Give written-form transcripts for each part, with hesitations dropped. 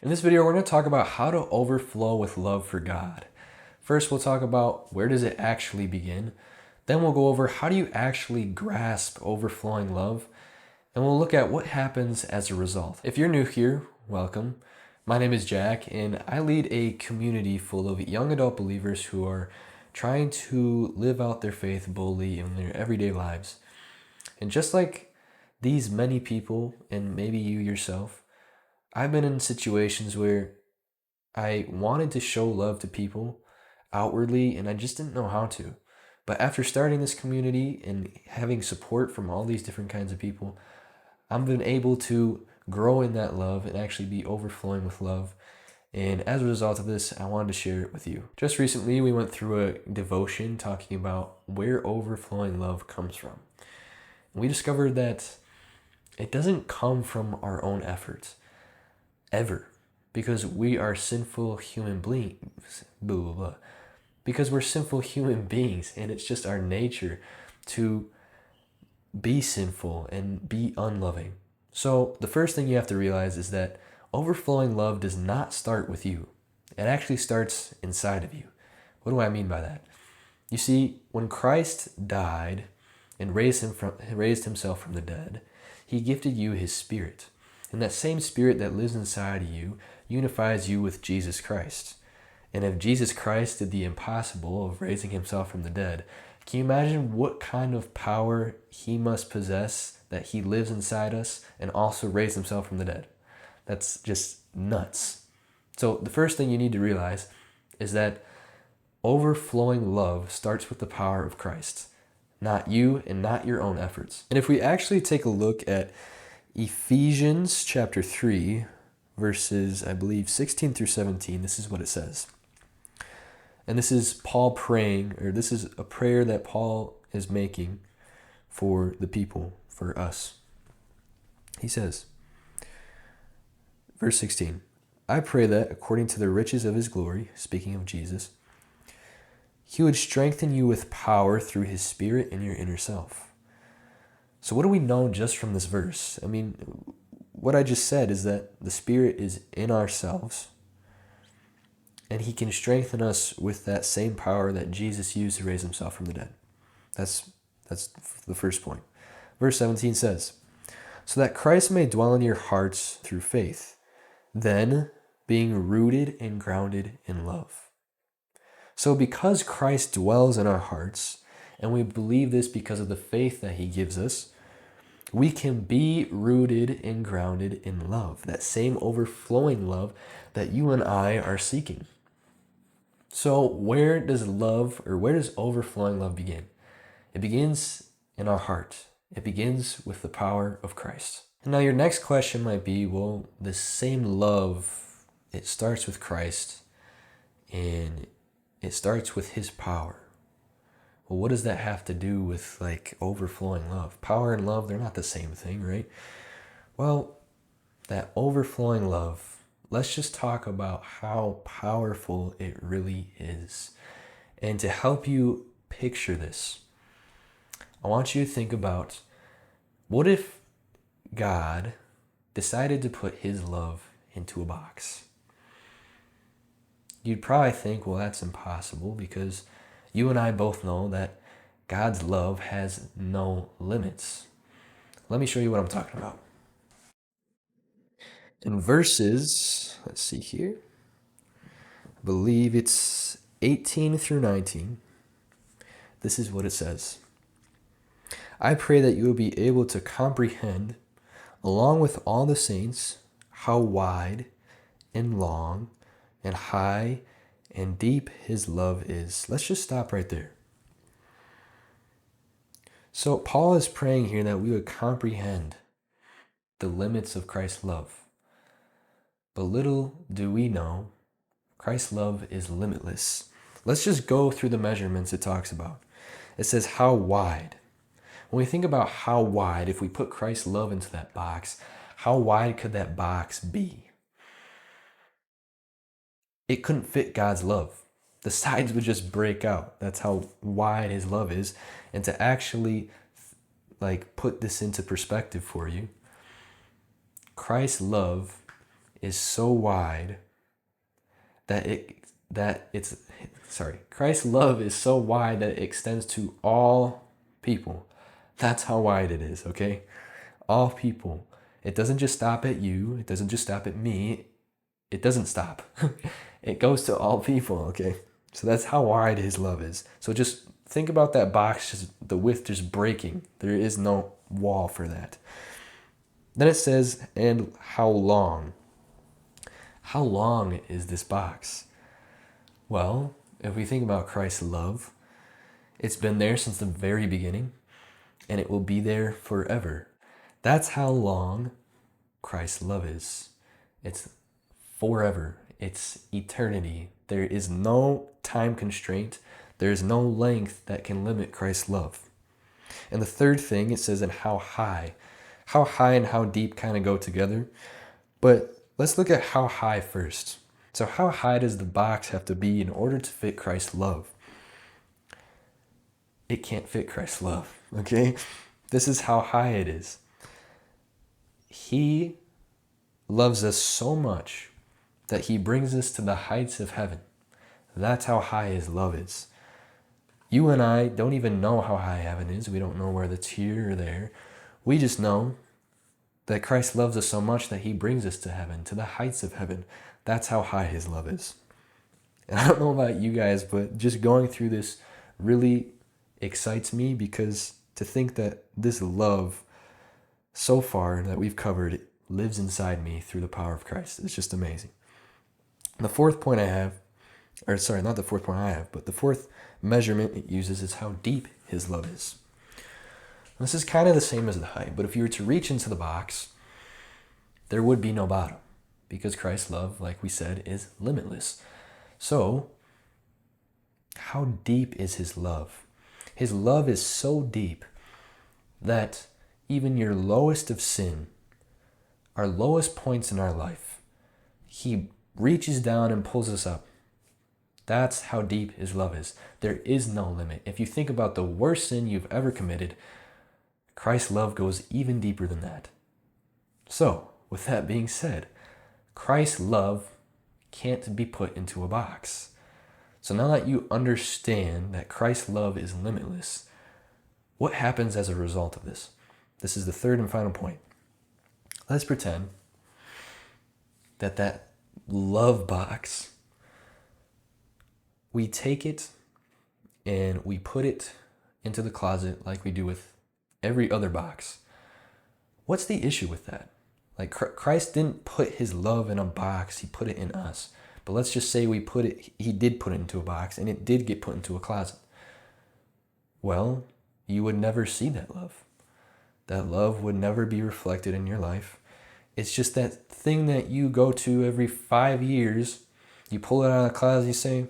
In this video, we're going to talk about how to overflow with love for God. First, we'll talk about where does it actually begin. Then we'll go over how do you actually grasp overflowing love. And we'll look at what happens as a result. If you're new here, welcome. My name is Jack, and I lead a community full of young adult believers who are trying to live out their faith boldly in their everyday lives. And just like these many people, and maybe you yourself, I've been in situations where I wanted to show love to people outwardly and I just didn't know how to. But after starting this community and having support from all these different kinds of people, I've been able to grow in that love and actually be overflowing with love. And as a result of this, I wanted to share it with you. Just recently, we went through a devotion talking about where overflowing love comes from. And we discovered that it doesn't come from our own efforts. Ever, because we are sinful human beings, because we're sinful human beings, and it's just our nature to be sinful and be unloving. So the first thing you have to realize is that overflowing love does not start with you. It actually starts inside of you. What do I mean by that? You see, when Christ died and raised himself from the dead, he gifted you his Spirit. And that same Spirit that lives inside of you unifies you with Jesus Christ. And if Jesus Christ did the impossible of raising himself from the dead, can you imagine what kind of power he must possess that he lives inside us and also raised himself from the dead? That's just nuts. So the first thing you need to realize is that overflowing love starts with the power of Christ, not you and not your own efforts. And if we actually take a look at Ephesians chapter 3, verses, I believe, 16 through 17, this is what it says. And this is Paul praying, or this is a prayer that Paul is making for the people, for us. He says, verse 16, I pray that according to the riches of his glory, speaking of Jesus, he would strengthen you with power through his Spirit in your inner self. So what do we know just from this verse? I mean, what I just said is that the Spirit is in ourselves, and he can strengthen us with that same power that Jesus used to raise himself from the dead. That's the first point. Verse 17 says, so that Christ may dwell in your hearts through faith, then being rooted and grounded in love. So because Christ dwells in our hearts, and we believe this because of the faith that he gives us, we can be rooted and grounded in love, that same overflowing love that you and I are seeking. So where does overflowing love begin? It begins in our heart. It begins with the power of Christ. And now your next question might be, well, this same love, it starts with Christ and it starts with his power. Well, what does that have to do with like overflowing love? Power and love, they're not the same thing, right? Well, that overflowing love, let's just talk about how powerful it really is. And to help you picture this, I want you to think about, what if God decided to put his love into a box? You'd probably think, well, that's impossible, because you and I both know that God's love has no limits. Let me show you what I'm talking about. In verses, let's see here, I believe it's 18 through 19, this is what it says. I pray that you will be able to comprehend, along with all the saints, how wide and long and high and deep his love is. Let's just stop right there. So Paul is praying here that we would comprehend the limits of Christ's love. But little do we know, Christ's love is limitless. Let's just go through the measurements it talks about. It says how wide. When we think about how wide, if we put Christ's love into that box, how wide could that box be? It couldn't fit God's love. The sides would just break out. That's how wide his love is. And to actually put this into perspective for you, Christ's love is so wide Christ's love is so wide that it extends to all people. That's how wide it is, okay? All people. It doesn't just stop at you. It doesn't just stop at me. It doesn't stop. It goes to all people, okay? So that's how wide his love is. So just think about that box, just the width just breaking. There is no wall for that. Then it says, and how long? How long is this box? Well, if we think about Christ's love, it's been there since the very beginning, and it will be there forever. That's how long Christ's love is. It's forever. It's eternity. There is no time constraint. There is no length that can limit Christ's love. And the third thing, it says, and how high. How high and how deep kind of go together. But let's look at how high first. So how high does the box have to be in order to fit Christ's love? It can't fit Christ's love, okay? This is how high it is. He loves us so much that he brings us to the heights of heaven. That's how high his love is. You and I don't even know how high heaven is. We don't know whether it's here or there. We just know that Christ loves us so much that he brings us to heaven, to the heights of heaven. That's how high his love is. And I don't know about you guys, but just going through this really excites me, because to think that this love so far that we've covered lives inside me through the power of Christ. It's just amazing. The fourth point I have, or sorry, not the fourth point I have, but the fourth measurement it uses is how deep his love is. This is kind of the same as the height, but if you were to reach into the box, there would be no bottom, because Christ's love, like we said, is limitless. So, how deep is his love? His love is so deep that even your lowest of sin, our lowest points in our life, he reaches down and pulls us up. That's how deep his love is. There is no limit. If you think about the worst sin you've ever committed, Christ's love goes even deeper than that. So, with that being said, Christ's love can't be put into a box. So now that you understand that Christ's love is limitless, what happens as a result of this? This is the third and final point. Let's pretend that love box, we take it and we put it into the closet like we do with every other box. What's the issue with that? Like, Christ didn't put his love in a box, he put it in us. But let's just say he did put it into a box and it did get put into a closet. Well, you would never see that love. That love would never be reflected in your life. It's just that thing that you go to every 5 years, you pull it out of the closet, you say,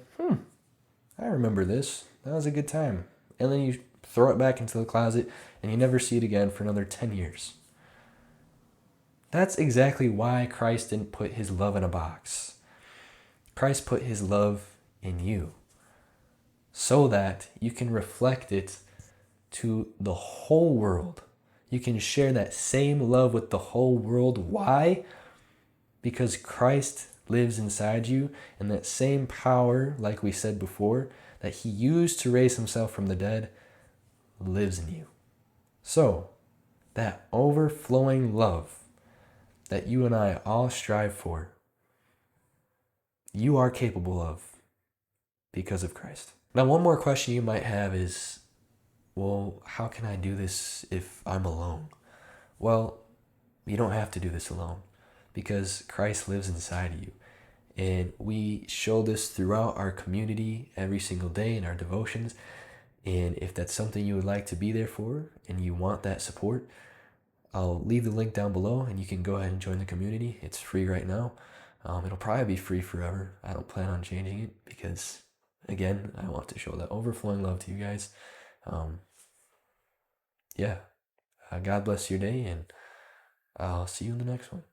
I remember this. That was a good time. And then you throw it back into the closet and you never see it again for another 10 years. That's exactly why Christ didn't put his love in a box. Christ put his love in you so that you can reflect it to the whole world. You can share that same love with the whole world. Why? Because Christ lives inside you, and that same power, like we said before, that he used to raise himself from the dead lives in you. So, that overflowing love that you and I all strive for, you are capable of because of Christ. Now, one more question you might have is, well, how can I do this if I'm alone? Well, you don't have to do this alone because Christ lives inside of you. And we show this throughout our community every single day in our devotions. And if that's something you would like to be there for and you want that support, I'll leave the link down below and you can go ahead and join the community. It's free right now. It'll probably be free forever. I don't plan on changing it because, again, I want to show that overflowing love to you guys. God bless your day, and I'll see you in the next one.